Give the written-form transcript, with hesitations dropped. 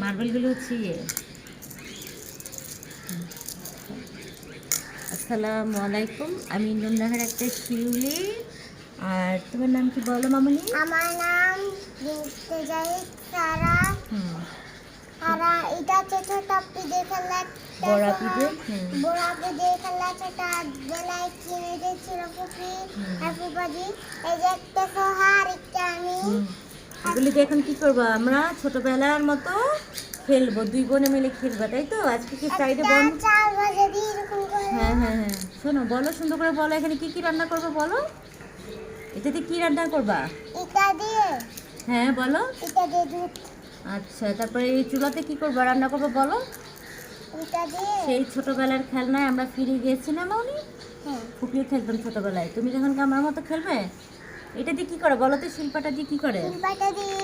মার্বেলগুলো হচ্ছে আসসালামু আলাইকুম। আমি নুননাহার একটা শিউলি। আর তোমার নাম কি বলো মামনি? আমার নাম সারা। সারা এটা ছোট টপি দেখে বড় পিঠে বড় আপু দেখে ছোটা বেলায় কিনে দিয়েছিল ফুপি আর ফুপাজি। এই যে একটা সোহার একটা আমি। এগুলিকে এখন কি করবো আমরা? ছোটবেলার মতো খেলবো, দুই বোনে মিলে খেলবো, তাই তো? আজকে কি ফ্রাইডে বন্ধ? 4 বাজে দিয়ে এরকম করে। হ্যাঁ হ্যাঁ হ্যাঁ, শোনো, বলো সুন্দর করে বলো, এখানে কি কি রান্না করবো বলো। এটাতে কি রান্না করবা? এটা দিয়ে হ্যাঁ বলো। এটা দিয়ে দুধ। আচ্ছা, তারপরে এই চুলাতে কি করবো, রান্না করবো বলো। এটা দিয়ে সেই ছোটবেলার খেলনায় আমরা ফিরে গিয়েছি না মাউনি? হ্যাঁ ফুপিয়ে খেলতাম ছোটবেলায়, তুমি যখন আমার মতো খেলবে। এটা দিয়ে কি করে বলো তো, শিল্পাটা দিয়ে কি করে? শিল্পাটা দিয়ে